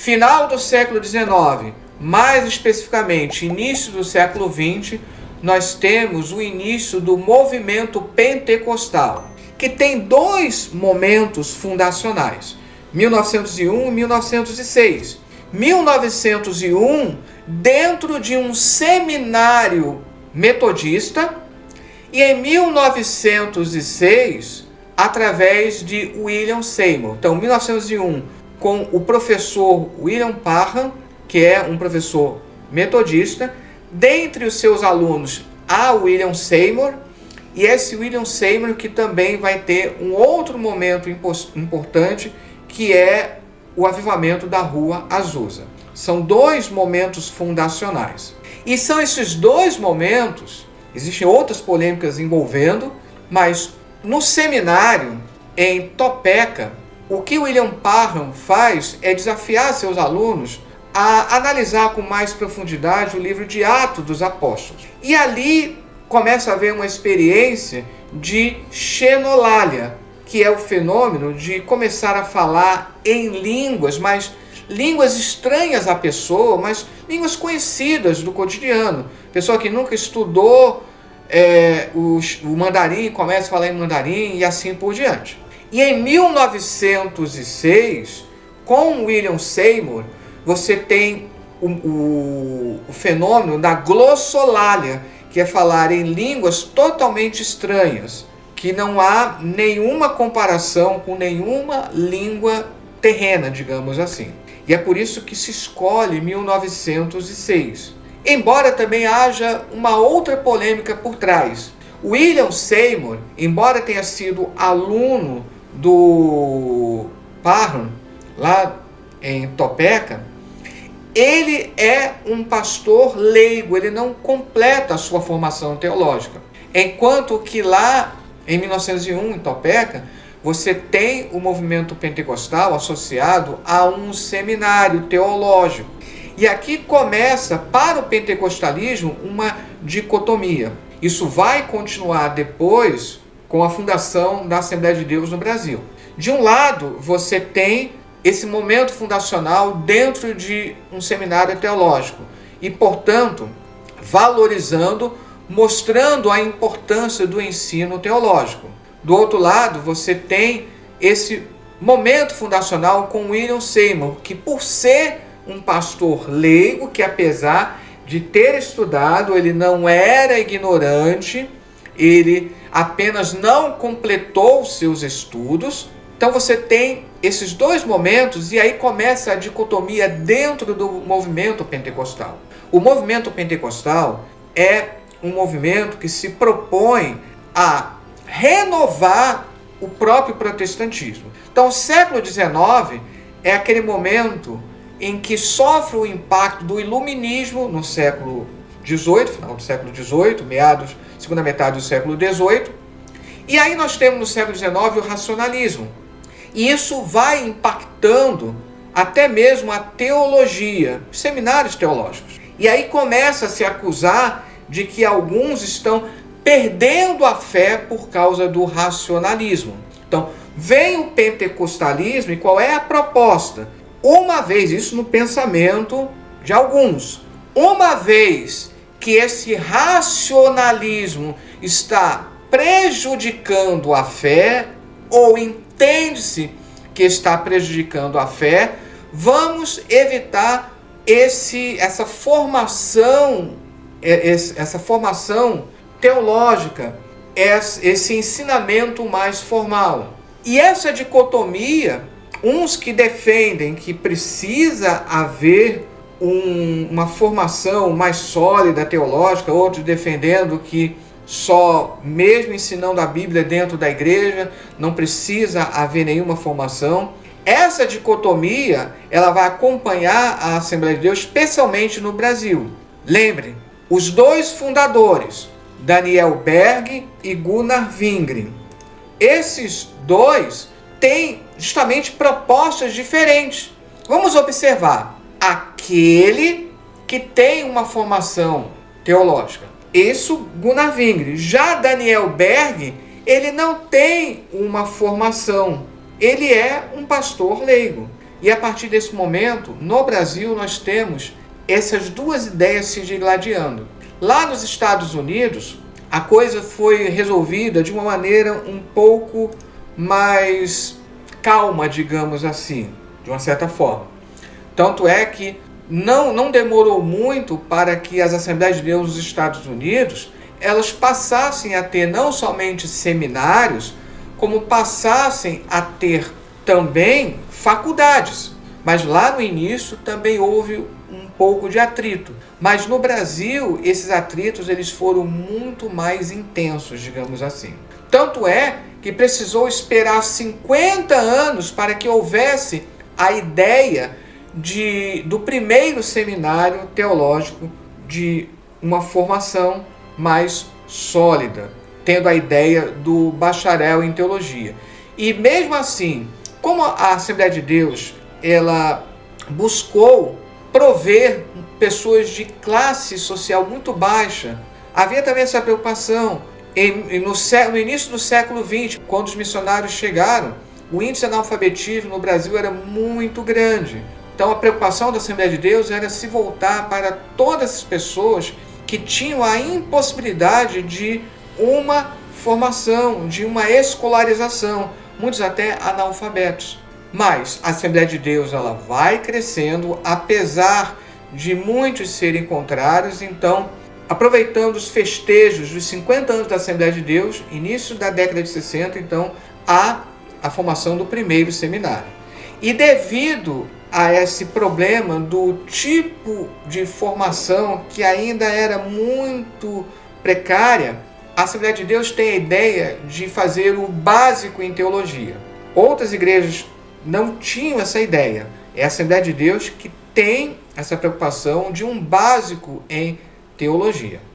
Final do século XIX, mais especificamente início do século XX, nós temos o início do movimento pentecostal, que tem dois momentos fundacionais, 1901 e 1906. 1901, dentro de um seminário metodista, e em 1906, através de William Seymour. Então, 1901, com o professor William Parham, que é um professor metodista. Dentre os seus alunos, há William Seymour, e esse William Seymour que também vai ter um outro momento importante, que é o avivamento da Rua Azusa. São dois momentos fundacionais. E são esses dois momentos, existem outras polêmicas envolvendo, mas no seminário, em Topeka, o que William Parham faz é desafiar seus alunos a analisar com mais profundidade o livro de Atos dos Apóstolos. E ali começa a haver uma experiência de xenolalia, que é o fenômeno de começar a falar em línguas, mas línguas estranhas à pessoa, mas línguas conhecidas do cotidiano. Pessoa que nunca estudou o mandarim, começa a falar em mandarim e assim por diante. E em 1906, com William Seymour, você tem o fenômeno da glossolalia, que é falar em línguas totalmente estranhas, que não há nenhuma comparação com nenhuma língua terrena, digamos assim. E é por isso que se escolhe 1906. Embora também haja uma outra polêmica por trás. William Seymour, embora tenha sido aluno do Parham, lá em Topeka, ele é um pastor leigo, ele não completa a sua formação teológica. Enquanto que lá, em 1901, em Topeka, você tem o movimento pentecostal associado a um seminário teológico. E aqui começa, para o pentecostalismo, uma dicotomia. Isso vai continuar depois com a fundação da Assembleia de Deus no Brasil. De um lado, você tem esse momento fundacional dentro de um seminário teológico e, portanto, valorizando, mostrando a importância do ensino teológico. Do outro lado, você tem esse momento fundacional com William Seymour, que por ser um pastor leigo, que apesar de ter estudado, ele não era ignorante, ele apenas não completou os seus estudos. Então você tem esses dois momentos e aí começa a dicotomia dentro do movimento pentecostal. O movimento pentecostal é um movimento que se propõe a renovar o próprio protestantismo. Então o século XIX é aquele momento em que sofre o impacto do iluminismo no século XVIII, final do século XVIII, meados, segunda metade do século XVIII. E aí nós temos no século XIX o racionalismo. E isso vai impactando até mesmo a teologia, os seminários teológicos. E aí começa a se acusar de que alguns estão perdendo a fé por causa do racionalismo. Então, vem o pentecostalismo e qual é a proposta? Uma vez, isso no pensamento de alguns, uma vez que esse racionalismo está prejudicando a fé, ou entende-se que está prejudicando a fé, vamos evitar essa formação teológica, esse ensinamento mais formal. E essa dicotomia, uns que defendem que precisa haver uma formação mais sólida teológica, outros defendendo que só mesmo ensinando a Bíblia dentro da igreja não precisa haver nenhuma formação. Essa dicotomia, ela vai acompanhar a Assembleia de Deus, especialmente no Brasil. Lembrem, os dois fundadores, Daniel Berg e Gunnar Wingren, esses dois têm justamente propostas diferentes. Vamos observar, aquele que tem uma formação teológica, isso Gunnar Wingren. Já Daniel Berg, ele não tem uma formação, ele é um pastor leigo. E a partir desse momento, no Brasil, nós temos essas duas ideias se digladiando. Lá nos Estados Unidos, a coisa foi resolvida de uma maneira um pouco mais calma, digamos assim, de uma certa forma. Tanto é que não demorou muito para que as Assembleias de Deus nos Estados Unidos elas passassem a ter não somente seminários, como passassem a ter também faculdades. Mas lá no início também houve um pouco de atrito. Mas no Brasil, esses atritos eles foram muito mais intensos, digamos assim. Tanto é que precisou esperar 50 anos para que houvesse a ideia do primeiro seminário teológico de uma formação mais sólida, tendo a ideia do bacharel em teologia. E mesmo assim, como a Assembleia de Deus ela buscou prover pessoas de classe social muito baixa, havia também essa preocupação. No início do século XX, quando os missionários chegaram, o índice de analfabetismo no Brasil era muito grande. Então a preocupação da Assembleia de Deus era se voltar para todas as pessoas que tinham a impossibilidade de uma formação, de uma escolarização, muitos até analfabetos. Mas a Assembleia de Deus ela vai crescendo, apesar de muitos serem contrários. Então, aproveitando os festejos dos 50 anos da Assembleia de Deus, início da década de 60, então, há a formação do primeiro seminário. E devido a esse problema do tipo de formação que ainda era muito precária, a Assembleia de Deus tem a ideia de fazer o básico em teologia. Outras igrejas não tinham essa ideia. É a Assembleia de Deus que tem essa preocupação de um básico em teologia.